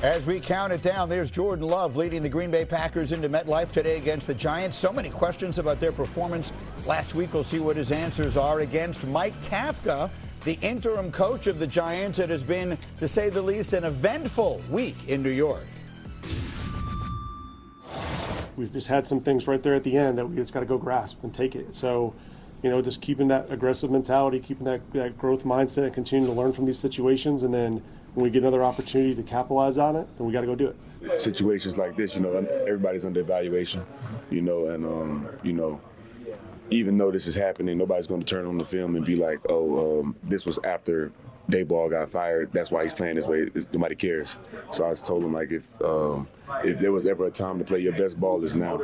As we count it down, there's Jordan Love leading the Green Bay Packers into MetLife today against the Giants. So many questions about their performance last week. We'll see what his answers are against Mike Kafka, the interim coach of the Giants. It has been, to say the least, an eventful week in New York. We've just had some things right there at the end that we just got to go grasp and take it. So, just keeping that aggressive mentality, keeping that growth mindset, and continuing to learn from these situations, and then when we get another opportunity to capitalize on it, then we got to go do it. Situations like this, everybody's under evaluation, and even though this is happening, nobody's going to turn on the film and be like, this was after Dayball got fired. That's why he's playing this way. Nobody cares. So I just told him, like, if there was ever a time to play your best ball, it's now.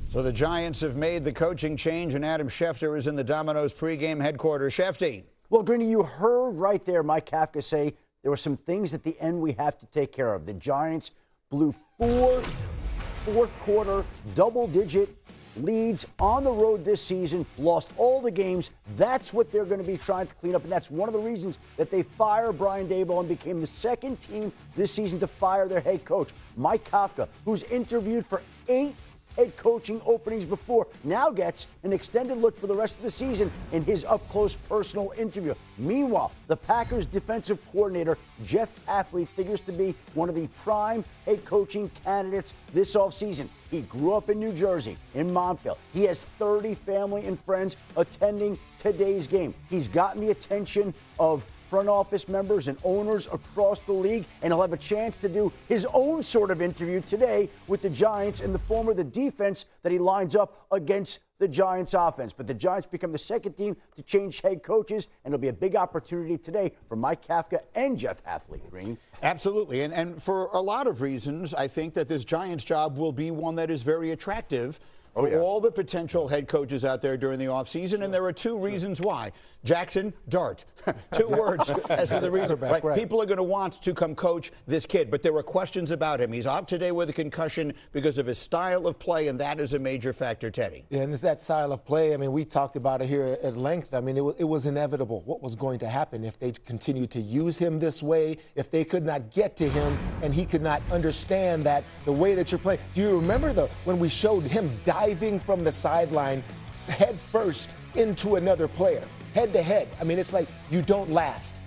So the Giants have made the coaching change, and Adam Schefter is in the Domino's pregame headquarters. Shefty. Well, Greeny, you heard right there Mike Kafka say there were some things at the end we have to take care of. The Giants blew four fourth-quarter double-digit leads on the road this season, lost all the games. That's what they're going to be trying to clean up, and that's one of the reasons that they fired Brian Daboll and became the second team this season to fire their head coach. Mike Kafka, who's interviewed for 8 head coaching openings before, now gets an extended look for the rest of the season in his up-close personal interview. Meanwhile, the Packers defensive coordinator, Jeff Hafley, figures to be one of the prime head coaching candidates this offseason. He grew up in New Jersey, in Montville. He has 30 family and friends attending today's game. He's gotten the attention of front office members and owners across the league, and he'll have a chance to do his own sort of interview today with the Giants in the form of the defense that he lines up against the Giants offense. But the Giants become the second team to change head coaches, and it'll be a big opportunity today for Mike Kafka and Jeff Hafley. Green. Absolutely. And for a lot of reasons, I think that this Giants job will be one that is very attractive for all the potential head coaches out there during the offseason. And there are 2 reasons why. Jackson Dart. 2 words as for the reason. Right. People are going to want to come coach this kid, but there were questions about him. He's out today with a concussion because of his style of play, and that is a major factor, Teddy. Yeah, and it's that style of play. I mean, we talked about it here at length. I mean, it was inevitable what was going to happen if they continued to use him this way, if they could not get to him and he could not understand that the way that you're playing. Do you remember when we showed him diving from the sideline head first into another player? Head to head. I mean, it's like you don't last.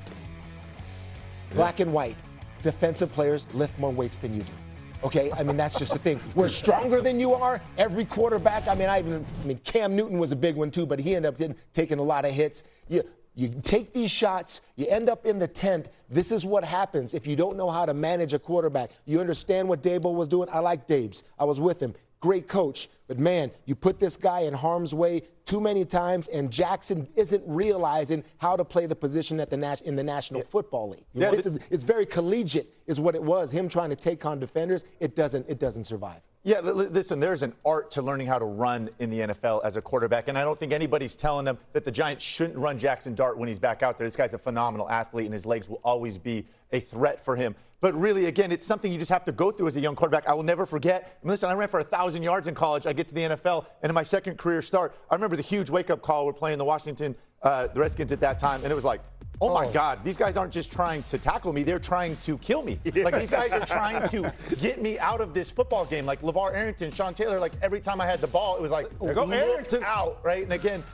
Black and white. Defensive players lift more weights than you do. Okay? I mean, that's just the thing. We're stronger than you are. Every quarterback. I mean, Cam Newton was a big one too, but he ended up taking a lot of hits. You take these shots, you end up in the tent. This is what happens if you don't know how to manage a quarterback. You understand what Daboll was doing? I like Dabes. I was with him. Great coach. But, man, you put this guy in harm's way too many times, and Jackson isn't realizing how to play the position in the National Football League. It's very collegiate is what it was, him trying to take on defenders. It doesn't survive. Yeah, listen, there's an art to learning how to run in the NFL as a quarterback, and I don't think anybody's telling them that the Giants shouldn't run Jackson Dart when he's back out there. This guy's a phenomenal athlete, and his legs will always be a threat for him. But really, again, it's something you just have to go through as a young quarterback. I will never forget. Listen, I ran for 1,000 yards in college. I get to the NFL, and in my second career start, I remember the huge wake-up call. We're playing the Redskins at that time, and it was like, oh, my God, these guys aren't just trying to tackle me. They're trying to kill me. Like, these guys are trying to get me out of this football game. Like, LeVar Arrington, Sean Taylor, like, every time I had the ball, it was like, there go Arrington out, right? And again,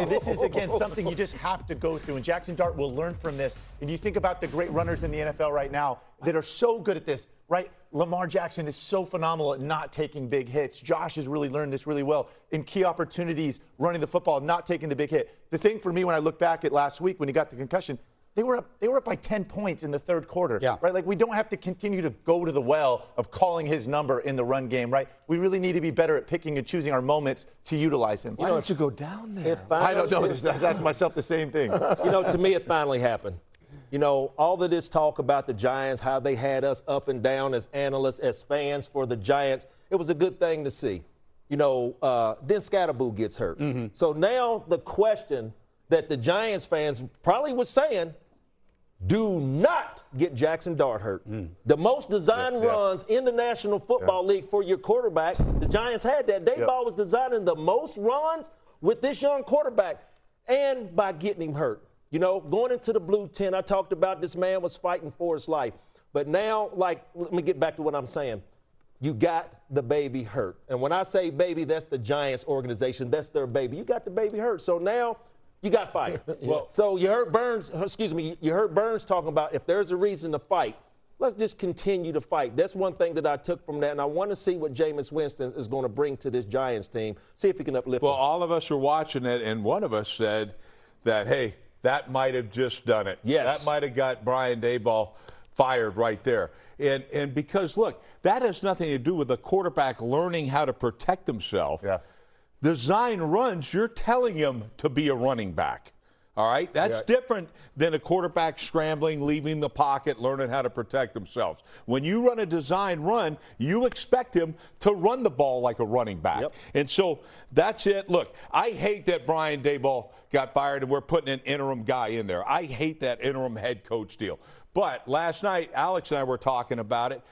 this is, again, something you just have to go through. And Jackson Dart will learn from this. And you think about the great runners in the NFL right now that are so good at this, right? Lamar Jackson is so phenomenal at not taking big hits. Josh has really learned this really well in key opportunities, running the football, not taking the big hit. The thing for me when I look back at last week when he got the concussion, they were up by 10 points in the third quarter. Yeah. Right? Like, we don't have to continue to go to the well of calling his number in the run game, right? We really need to be better at picking and choosing our moments to utilize him. Why don't you go down there? I don't know. I ask myself the same thing. To me, it finally happened. All of this talk about the Giants, how they had us up and down as analysts, as fans for the Giants, it was a good thing to see. Then Scatterboo gets hurt. Mm-hmm. So now the question that the Giants fans probably was saying, do not get Jackson Dart hurt. The most designed runs in the National Football League for your quarterback, the Giants had that. Daboll was designing the most runs with this young quarterback, and by getting him hurt. You know, going into the blue tent, I talked about this man was fighting for his life. But now, like, let me get back to what I'm saying. You got the baby hurt. And when I say baby, that's the Giants organization. That's their baby. You got the baby hurt. So now you got fired. Well, so you heard Burns talking about if there's a reason to fight, let's just continue to fight. That's one thing that I took from that, and I want to see what Jameis Winston is going to bring to this Giants team, see if he can uplift them. Well, all of us are watching it, and one of us said that, hey, that might have just done it. Yes. That might have got Brian Daboll fired right there. And because, look, that has nothing to do with the quarterback learning how to protect himself. Yeah. Design runs, you're telling him to be a running back. All right? That's different than a quarterback scrambling, leaving the pocket, learning how to protect themselves. When you run a design run, you expect him to run the ball like a running back. Yep. And so that's it. Look, I hate that Brian Daboll got fired and we're putting an interim guy in there. I hate that interim head coach deal. But last night, Alex and I were talking about it.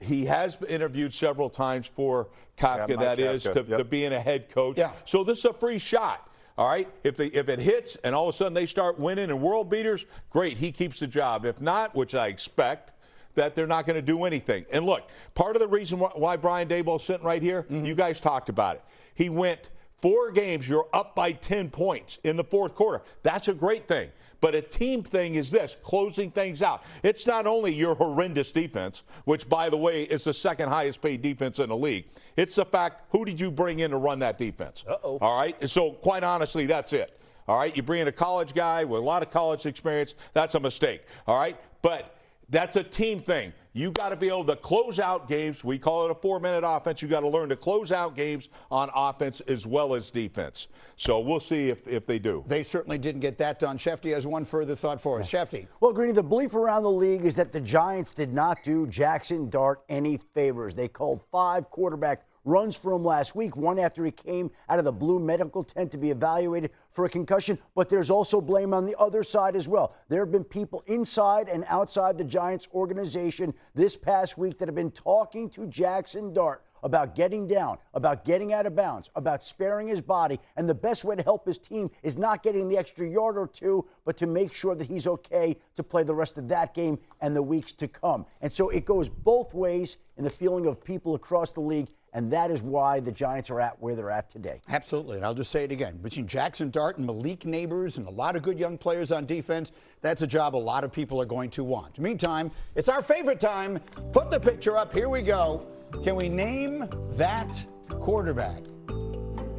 He has been interviewed several times for Kafka, to being a head coach. Yeah. So this is a free shot. All right, if it hits and all of a sudden they start winning and world beaters, great, he keeps the job. If not, which I expect, that they're not going to do anything. And look, part of the reason why Brian Daboll's sitting right here, you guys talked about it. He went 4 games, you're up by 10 points in the fourth quarter. That's a great thing. But a team thing is this, closing things out. It's not only your horrendous defense, which, by the way, is the second highest paid defense in the league. It's the fact, who did you bring in to run that defense? Uh-oh. All right? And so, quite honestly, that's it. All right? You bring in a college guy with a lot of college experience, that's a mistake. All right? But that's a team thing. You got to be able to close out games. We call it a 4-minute offense. You got to learn to close out games on offense as well as defense. So we'll see if they do. They certainly didn't get that done. Shefty has one further thought for us. Shefty. Well, Greeny, the belief around the league is that the Giants did not do Jackson Dart any favors. They called 5 quarterback runs for him last week, one after he came out of the blue medical tent to be evaluated for a concussion. But there's also blame on the other side as well. There have been people inside and outside the Giants organization this past week that have been talking to Jackson Dart about getting down, about getting out of bounds, about sparing his body. And the best way to help his team is not getting the extra yard or two, but to make sure that he's okay to play the rest of that game and the weeks to come. And so it goes both ways in the feeling of people across the league. And that is why the Giants are at where they're at today. Absolutely. And I'll just say it again. Between Jackson Dart and Malik Neighbors and a lot of good young players on defense, that's a job a lot of people are going to want. Meantime, it's our favorite time. Put the picture up. Here we go. Can we name that quarterback?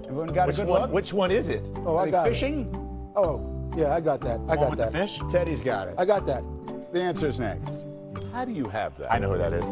Everyone got a good look? Which one is it? Oh, I got fishing? it. Oh, yeah, I got that. I got that. The fish? Teddy's got it. I got that. The answer's next. How do you have that? I know who that is.